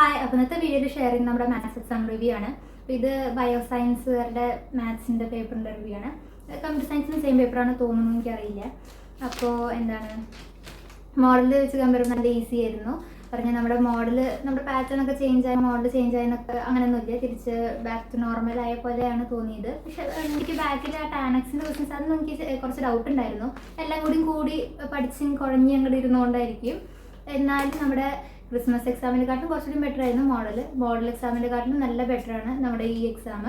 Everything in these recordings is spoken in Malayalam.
ഹായ്, അപ്പോൾ ഇന്നത്തെ വീഡിയോയിൽ ഷെയർ ചെയ്യുന്ന നമ്മുടെ മാത്സ് എക്സാം റിവ്യൂ ആണ്. അപ്പോൾ ഇത് ബയോസയൻസുകാരുടെ മാത്സിൻ്റെ പേപ്പറിൻ്റെ റിവ്യൂ ആണ്. കമ്പ്യൂട്ടർ സയൻസിന് സെയിം പേപ്പറാണ് തോന്നുന്നു, എനിക്കറിയില്ല. അപ്പോൾ എന്താണ് മോഡൽ വെച്ച് കമ്പയർ നല്ല ഈസി ആയിരുന്നു. പറഞ്ഞാൽ നമ്മുടെ പാറ്റേൺ ഒക്കെ ചേഞ്ച് ആയി, മോഡൽ ചേഞ്ച് ആയെന്നൊക്കെ അങ്ങനെയൊന്നുമില്ല, തിരിച്ച് ബാക്ക് ടു നോർമൽ ആയ പോലെയാണ് തോന്നിയത്. പക്ഷെ എനിക്ക് ബാക്കിൽ ആ ടാനക്സിൻ്റെ ക്വസ്റ്റ്യൻസ് അതൊന്നും എനിക്ക് കുറച്ച് ഡൗട്ട് ഉണ്ടായിരുന്നു. എല്ലാം കൂടി പഠിച്ചും കുഴഞ്ഞ് അങ്ങോട്ട് ഇരുന്നുകൊണ്ടായിരിക്കും. എന്നാലും നമ്മുടെ ക്രിസ്മസ് എക്സാമിനെക്കാട്ടും കുറച്ചുകൂടി ബെറ്റർ ആയിരുന്നു മോഡൽ എക്സാമിനെക്കാട്ടും നല്ല ബെറ്ററാണ് നമ്മുടെ ഈ എക്സാം.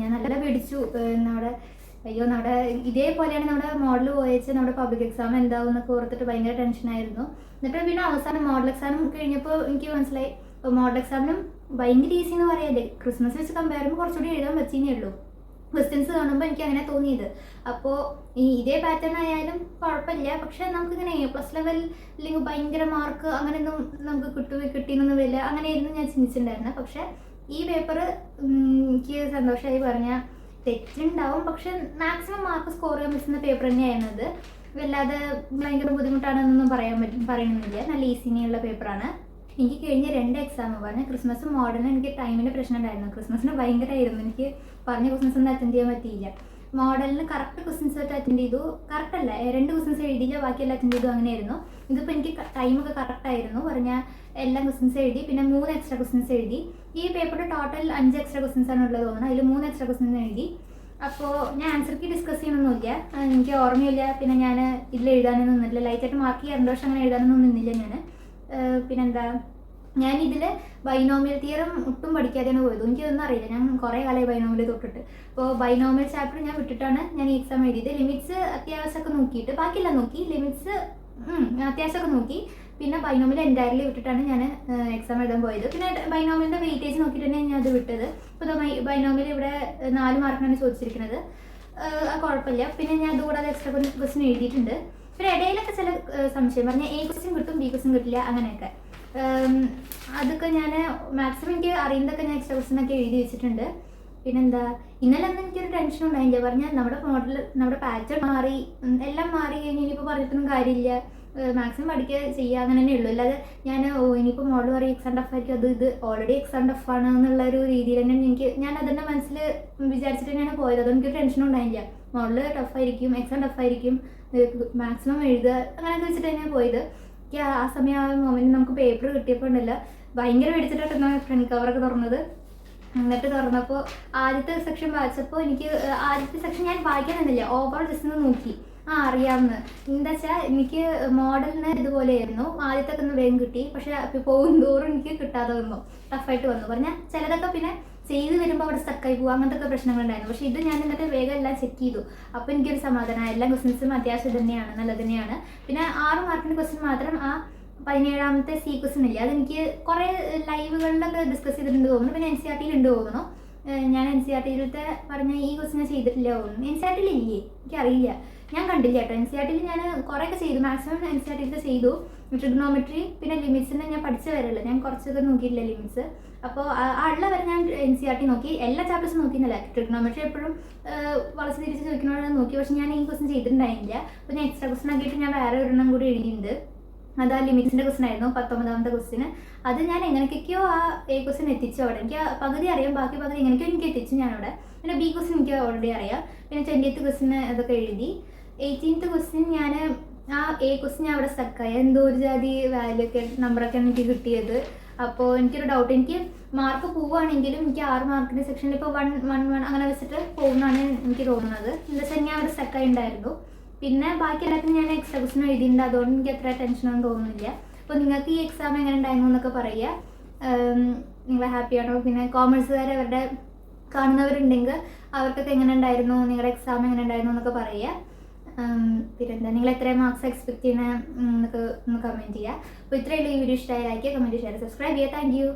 ഞാൻ നല്ല പേടിച്ചു. നമ്മുടെ ഇതേപോലെയാണ് നമ്മുടെ മോഡൽ പോയച്ച് നമ്മുടെ പബ്ലിക് എക്സാം എന്താവും എന്നൊക്കെ ഓർത്തിട്ട് ഭയങ്കര ടെൻഷനായിരുന്നു. എന്നിട്ട് പിന്നെ അവസാനം മോഡൽ എക്സാം കഴിഞ്ഞപ്പോൾ എനിക്ക് മനസ്സിലായി മോഡൽ എക്സാമിനും ഭയങ്കര ഈസി എന്ന് പറയാല്ലേ. ക്രിസ്മസ് വെച്ച് കമ്പയർ ചെയ്യുമ്പോൾ കുറച്ചുകൂടി എഴുതാൻ പറ്റിയേ ഉള്ളൂ. ക്വസ്റ്റ്യൻസ് കാണുമ്പോൾ എനിക്ക് അങ്ങനെ തോന്നിയത്. അപ്പോൾ ഇതേ പാറ്റേൺ ആയാലും കുഴപ്പമില്ല, പക്ഷെ നമുക്കിങ്ങനെ A+ ലെവൽ അല്ലെങ്കിൽ ഭയങ്കര മാർക്ക് അങ്ങനെയൊന്നും നമുക്ക് കിട്ടിയെന്നൊന്നും വരില്ല, അങ്ങനെയായിരുന്നു ഞാൻ ചിന്തിച്ചിട്ടുണ്ടായിരുന്നത്. പക്ഷെ ഈ പേപ്പർ എനിക്ക് സന്തോഷമായി പറഞ്ഞാൽ തെറ്റുണ്ടാവും, പക്ഷെ മാക്സിമം മാർക്ക് സ്കോർ ചെയ്യാൻ പറ്റുന്ന പേപ്പർ തന്നെയായിരുന്നത്. വല്ലാതെ ഭയങ്കര ബുദ്ധിമുട്ടാണെന്നൊന്നും പറയണമെന്നില്ല, നല്ല ഈസിനെയുള്ള പേപ്പറാണ്. എനിക്ക് കഴിഞ്ഞ 2 എക്സാം പറഞ്ഞാൽ ക്രിസ്മസും മോഡലിനും എനിക്ക് ടൈമിൻ്റെ പ്രശ്നം ഉണ്ടായിരുന്നു. ക്രിസ്മസിന് ഭയങ്കരമായിരുന്നു, എനിക്ക് പറഞ്ഞ ക്വസ്റ്റൻസ് ഒന്നും അറ്റൻഡ് ചെയ്യാൻ പറ്റിയില്ല. മോഡലിന് കറക്റ്റ് ക്വസ്റ്റൻസ് ആയിട്ട് അറ്റൻഡ് ചെയ്തു, കറക്റ്റല്ല 2 ക്വസ്റ്റൻസ് എഴുതിയില്ല, ബാക്കിയെല്ലാം അറ്റൻഡ് ചെയ്തു, അങ്ങനെയായിരുന്നു. ഇതിപ്പോൾ എനിക്ക് ടൈമൊക്കെ കറക്റ്റായിരുന്നു. പറഞ്ഞാൽ എല്ലാ ക്വസ്റ്റൻസ് എഴുതി, പിന്നെ 3 എക്സ്ട്രാ ക്വസ്റ്റൻസ് എഴുതി. ഈ പേപ്പറിൽ ടോട്ടൽ 5 എക്സ്ട്രാ ക്വസ്റ്റൻസ് ആണ് ഉള്ളത് തോന്നുന്നു, അതിൽ 3 എക്സ്ട്രാ ക്വസ്റ്റൻസ് എഴുതി. അപ്പോൾ ഞാൻ ആൻസർ കീ ഡിസ്കസ് ചെയ്യണമെന്നില്ല, എനിക്ക് ഓർമ്മയില്ല. പിന്നെ ഞാൻ ഇതിൽ എഴുതാനൊന്നും നിന്നില്ല, ലൈറ്റായിട്ട് മാർക്ക് ചെയ്യാൻ 2 വർഷം അങ്ങനെ എഴുതാനൊന്നും നിന്നില്ല ഞാൻ. പിന്നെന്താ, ഞാനിതിൽ ബൈനോമിയൽ തിയറം ഒട്ടും പഠിക്കാതെയാണ് പോയത്. എനിക്കതൊന്നും അറിയില്ല, ഞാൻ കുറേ കാലമായി ബൈനോമിയൽ തൊട്ടിട്ട്. അപ്പോൾ ബൈനോമിയൽ ചാപ്റ്റർ ഞാൻ വിട്ടിട്ടാണ് ഞാൻ ഈ എക്സാം എഴുതിയത്. ലിമിറ്റ്സ് അത്യാവശ്യമൊക്കെ നോക്കിയിട്ട്, ബാക്കിയെല്ലാം നോക്കി, ലിമിറ്റ്സ് അത്യാവശ്യമൊക്കെ നോക്കി, പിന്നെ ബൈനോമിയൽ എൻറ്റയർലി വിട്ടിട്ടാണ് ഞാൻ എക്സാം എഴുതാൻ പോയത്. പിന്നെ ബൈനോമിയലിൻ്റെ വെയിറ്റേജ് നോക്കിയിട്ട് തന്നെ ഞാൻ അത് വിട്ടത്. അപ്പോൾ ബൈനോമിയൽ ഇവിടെ 4 മാർക്കിനാണ് ചോദിച്ചിരിക്കുന്നത്, കുഴപ്പമില്ല. പിന്നെ ഞാൻ അതുകൂടാതെ എക്സ്ട്രാ ക്വസ്റ്റ്യൻ എഴുതിയിട്ടുണ്ട്. പിന്നെ ഇടയിലൊക്കെ ചില സംശയം പറഞ്ഞാൽ A ക്വസ്റ്റ്യൻ കിട്ടും, B ക്വസ്റ്റ്യൻ കിട്ടില്ല, അങ്ങനെയൊക്കെ. അതൊക്കെ ഞാൻ മാക്സിമം എനിക്ക് അറിയുന്നതൊക്കെ ഞാൻ എക്സ്ട്രാ ക്വസ്റ്റ്യനൊക്കെ എഴുതി വെച്ചിട്ടുണ്ട്. പിന്നെന്താ, ഇന്നലെ ഒന്നും എനിക്കൊരു ടെൻഷൻ ഉണ്ടായില്ല. പറഞ്ഞാൽ നമ്മുടെ പാറ്റേൺ മാറി, എല്ലാം മാറി കഴിഞ്ഞ് ഇനിയിപ്പോൾ പറഞ്ഞിട്ടൊന്നും കാര്യമില്ല, മാക്സിമം പഠിക്കുക ചെയ്യുക, അങ്ങനെ തന്നെ ഉള്ളൂ. അല്ലാതെ ഞാൻ ഇനിയിപ്പോൾ മോഡൽ പറയും എക്സാം ടഫായിരിക്കും, ഇത് ഓൾറെഡി എക്സാം ടഫാണ് എന്നുള്ള ഒരു രീതിയിൽ തന്നെ ഞാൻ അതിൻ്റെ മനസ്സിൽ വിചാരിച്ചിട്ട് തന്നെയാണ് പോയത്. അതുകൊണ്ട് എനിക്കൊരു ടെൻഷനും ഉണ്ടായില്ല. മോഡൽ ടഫായിരിക്കും, എക്സാം ടഫായിരിക്കും, മാക്സിമം എഴുതുക, അങ്ങനെയൊക്കെ വെച്ചിട്ട് തന്നെയാണ് പോയത്. ആ സമയം ആ മൊമെന്റ് നമുക്ക് പേപ്പർ കിട്ടിയപ്പോൾ ഉണ്ടല്ലോ ഭയങ്കര മേടിച്ചിട്ടാണ് ഫ്രണ്ട് കവറൊക്കെ തുറന്നത്. എന്നിട്ട് തുറന്നപ്പോൾ ആദ്യത്തെ സെക്ഷൻ വായിച്ചപ്പോൾ എനിക്ക് ആദ്യത്തെ സെക്ഷൻ ഞാൻ വായിക്കാൻ നിന്നില്ല, ഓവറോൾ ജസ്റ്റ് ഒന്ന് നോക്കി അറിയാമെന്ന്. എന്താ വെച്ചാൽ എനിക്ക് മോഡലിന് ഇതുപോലെയായിരുന്നു, ആദ്യത്തെ ഒന്ന് വേഗം കിട്ടി, പക്ഷെ പോകും തോറും എനിക്ക് കിട്ടാതെ വന്നു, ടഫായിട്ട് വന്നു. പറഞ്ഞാൽ ചിലതൊക്കെ പിന്നെ ചെയ്ത് വരുമ്പോൾ അവിടെ സ്റ്റക്കായി പോകുക, അങ്ങനത്തെ പ്രശ്നങ്ങളുണ്ടായിരുന്നു. പക്ഷേ ഇത് ഞാൻ എന്നിട്ട് വേഗം എല്ലാം ചെക്ക് ചെയ്തു. അപ്പോൾ എനിക്കൊരു സമാധാനം, എല്ലാ ക്വസ്റ്റ്യൻസും അത്യാവശ്യം തന്നെയാണ്, നല്ല തന്നെയാണ്. പിന്നെ 6 മാർക്കിൻ്റെ ക്വസ്റ്റ്യൻ മാത്രം ആ 17ാമത്തെ C ക്വസ്റ്റ്യൻ ഇല്ല, അതെനിക്ക് കുറേ ലൈവുകളിലൊക്കെ ഡിസ്കസ് ചെയ്തിട്ടുണ്ട് തോന്നുന്നു. പിന്നെ NCERT ഉണ്ട് തോന്നുന്നു. ഞാൻ NCERT പറഞ്ഞ ഈ ക്വസ്റ്റ്യൻ ചെയ്തിട്ടില്ല തോന്നുന്നു. NCERT ഇല്ലേ എനിക്കറിയില്ല, ഞാൻ കണ്ടില്ല കേട്ടോ. NCERT ഞാൻ കുറേയൊക്കെ ചെയ്തു, മാക്സിമം NCERT ചെയ്തു. ട്രിഗ്നോമെട്രി പിന്നെ ലിമിറ്റ്സിൻ്റെ ഞാൻ പഠിച്ച വരെയുള്ളൂ, ഞാൻ കുറച്ചൊക്കെ നോക്കിയിട്ടില്ല ലിമിറ്റ്സ്. അപ്പോൾ ഉള്ള വരെ ഞാൻ NCERT നോക്കി, എല്ലാ ചാപ്റ്റേഴ്സും നോക്കിയെന്നല്ല. ട്രിഗ്നോമെട്രി എപ്പോഴും വളച്ച് തിരിച്ച് ചോദിക്കുന്നതാണ് നോക്കി, പക്ഷെ ഞാൻ ഈ ക്വസ്റ്റ്യൻ ചെയ്തിട്ടുണ്ടായില്ല. അപ്പോൾ ഞാൻ എക്സ്ട്രാ ക്വസ്റ്റ്യൻ ആക്കിയിട്ട് ഞാൻ വേറെ ഒരെണ്ണം കൂടി എഴുതിയിട്ടുണ്ട്. അത് ആ ലിമിറ്റ്സിൻ്റെ ക്വസ്റ്റ്യൻ ആയിരുന്നു, 19ാമത്തെ ക്വസ്റ്റ്യൻ. അത് ഞാൻ എങ്ങനെയൊക്കെയോ ആ A ക്വസ്റ്റ്യൻ എത്തിച്ചു. അവിടെ എനിക്ക് പകുതി അറിയാം, ബാക്കി പകുതി എങ്ങനെയൊക്കെയോ എനിക്ക് എത്തിച്ചു ഞാനവിടെ. പിന്നെ B ക്വസ്റ്റ്യൻ എനിക്ക് ഓൾറെഡി അറിയാം. പിന്നെ 20th ക്വസ്റ്റ്യൻ അതൊക്കെ എഴുതി. 18th ക്വസ്റ്റ്യൻ ഞാൻ ആ A ക്വസ്റ്റ്യൻ ഞാൻ അവിടെ സ്റ്റക്കായി, എന്തോ ഒരു ജാതി വാല്യൂ ഒക്കെ നമ്പറൊക്കെ എനിക്ക് കിട്ടിയത്. അപ്പോൾ എനിക്കൊരു ഡൗട്ട്, എനിക്ക് മാർക്ക് പോവുകയാണെങ്കിലും എനിക്ക് 6 മാർക്കിൻ്റെ സെക്ഷനിൽ ഇപ്പോൾ 1 അങ്ങനെ വെച്ചിട്ട് പോകുന്നതാണ് എനിക്ക് തോന്നുന്നത്. എന്താ വെച്ചാൽ ഞാൻ അവിടെ സ്റ്റക്കായി ഉണ്ടായിരുന്നു. പിന്നെ ബാക്കി എല്ലാത്തിനും ഞാൻ എക്സ്ട്രാ ക്വസ്റ്റ്യൻ എഴുതിയിട്ടുണ്ട്, അതുകൊണ്ട് എനിക്ക് അത്ര ടെൻഷനൊന്നും തോന്നുന്നില്ല. അപ്പോൾ നിങ്ങൾക്ക് ഈ എക്സാം എങ്ങനെ ഉണ്ടായിരുന്നു എന്നൊക്കെ പറയുക, നിങ്ങൾ ഹാപ്പിയാണോ? പിന്നെ കോമേഴ്സുകാർ അവരുടെ കാണുന്നവരുണ്ടെങ്കിൽ അവർക്കൊക്കെ എങ്ങനെ ഉണ്ടായിരുന്നു, നിങ്ങളുടെ എക്സാം എങ്ങനെ ഉണ്ടായിരുന്നു എന്നൊക്കെ പറയുക. പിന്നെന്താ, നിങ്ങൾ എത്ര മാർക്സ് എക്സ്പെക്ട് ചെയ്യണ എന്നൊക്കെ ഒന്ന് കമൻറ്റ് ചെയ്യുക. അപ്പോൾ ഇത്രയുള്ള ഈ വീഡിയോ ഇഷ്ടമായി ലൈക്ക് ചെയ്യുക, കമൻറ്റ് ചെയ്യുക, സബ്സ്ക്രൈബ് ചെയ്യുക. Thank you.